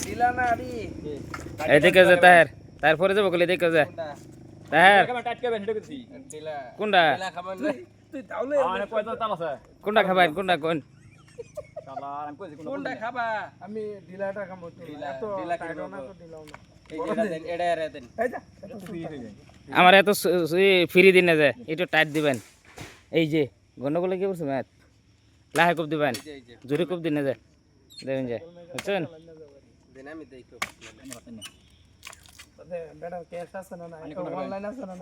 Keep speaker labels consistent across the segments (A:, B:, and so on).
A: দিলা না আদি
B: এই দেখে যা তাহের তারপরে যাবো কলে দেখে যা তাহের
A: দিলা
B: কোনটা
A: দিলা খাবার না তুই তাহলে
B: কোনটা খাবেন কোনটা কোন
A: কোনটা খাবা আমি দিলাটা খাবো তো এত টাইট না তো দিলাও না এই যে দেন এড়া এড়া দেন এই যা
B: আমার এত ফ্রি দিন না যায় একটু টাইট দিবেন এই যে গন্ডগোলে কি বলছে ম্যাথ লাহে কপ দিবেন জোরে কপ দিন না যায় দেবেন যায় বুঝছেন
A: দেন আমি দেখো বেটা ক্যাশ আছে না অনলাইন আছে না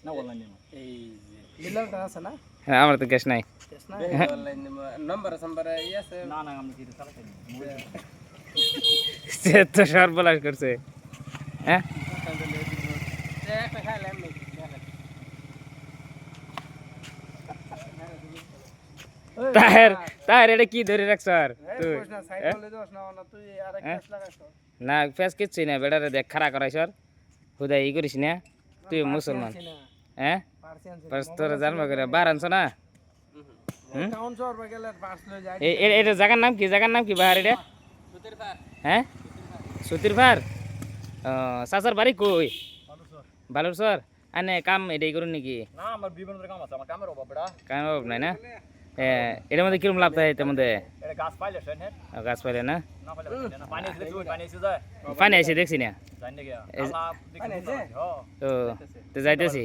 A: না অনলাইন এই যে দিলাটা আছে না
B: হ্যাঁ আমার তো ক্যাশ নাই
A: ক্যাশ না অনলাইন নাম্বার আছে না না আমি কি চালাতে
B: সে তো সর্বনাশ করছে হ্যাঁ
A: একটা খাইলাম আমি
B: তাহের তাহের এটা কি ধরে রাখছ আর তুই না ফেস কিচ্ছুই না বেটারে দেখ খাড়া করাইছ হুদাই ই করিস না তুই মুসলমান হ্যাঁ তোর জানবা করে বার আনছ না এটা জায়গার নাম কি বাহার এটা হ্যাঁ সুতির ভার চাচার বাড়ি কই বালুর সর আনে কাম এটাই করুন নাকি কামের অভাব নাই না এটার মধ্যে কিরকম লাভ থাকে এটার মধ্যে গাছ পাইলে না পানি আছে দেখছি না তো যাইতেছি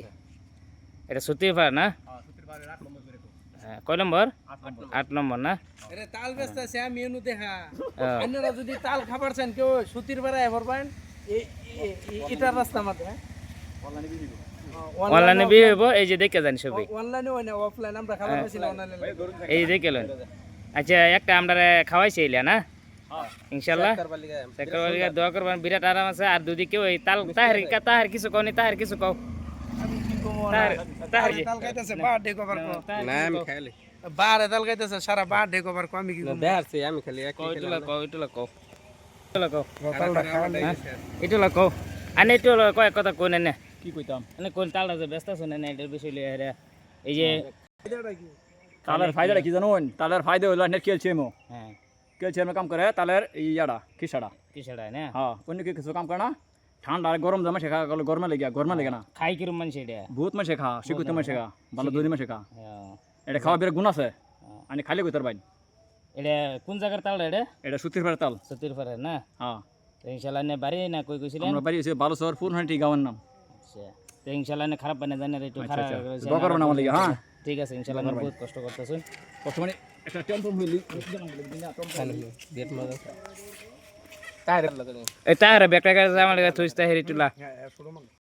B: এটা সুতির ভার না কয় নম্বর 8 নম্বর না
A: আরে তাল বেচতেছে আমি এনু দেখা আপনারা যদি তাল খাবার চান কেউ সুতির বেড়ায় ভরবেন এটা রাস্তা মাতে
B: অনলাইনে বিয়ে হইব এই যে দেখে যান সবই
A: অনলাইনে হয় না অফলাইন আমরা খাবার পাইছিলাম অনলাইনে
B: এই দেখে লন আচ্ছা একটা আমরা খাওয়াইছি এলিয়া না ইনশাআল্লাহ চেকরবালিকা দোয়া করবেন বিরাট আরাম আছে আর দুদি কেউ এই তাহের কিছু কওনি তাহের কিছু কও
A: আমি কি কমো
B: তাহের
A: তাল খাইতেছে বার্থডে কভার কো না আমি খাইলি বারে তাল খাইতেছে সারা বার্থডে কভার কো আমি কি কমো দেখাচ্ছি আমি খালি এক
B: কইটলা কও এটলা কও আনে এটলা কয় কথা কোন না
C: কি কইতাম
B: আনে কোন তালটা যে ব্যস্ত আছে না এটার বিষয় লইয়া রে এই যে
C: তালের ফায়দাটা কি জানুন তালের ফায়দা হলো নেট ক্যালসিয়াম
B: হ্যাঁ
C: ক্যালসিয়াম কাম করে তালের ইয়াটা খিসাড়া
B: না
C: হ্যাঁ অন্য কিছু কাম করে না ঠান্ডা আর গরম জামা শেখা গেল গরমে লেগে না
B: খাই কিরম মানুষ এটা
C: বহুত মাসে খা শিকুত মাসে খা ভালো দুই মাসে খা এটা খাওয়া বের গুণ আছে আনি খালি কইতার বাইন
B: এটা কোন জায়গার তাল
C: এটা সুতির পাড়া তাল
B: সুতির পাড়া না
C: হ্যাঁ
B: ইনশাআল্লাহ নে বাড়ি না কই কইছিলেন
C: আমরা বাড়ি এসে বালুচর ফুলহাটি গাওয়ার নাম
B: আচ্ছা তো ইনশাআল্লাহ নে খারাপ বানে জানেন একটু খারাপ
C: দোয়া করবেন আমার লাগি হ্যাঁ
B: ঠিক আছে ইনশাআল্লাহ আমরা বহুত কষ্ট করতেছেন
C: কষ্ট মানে একটা টেম্পো হইলি
A: গেট মজা
B: তাহের ব্যাগটা আমার লাগা থইছ তাহের টুলা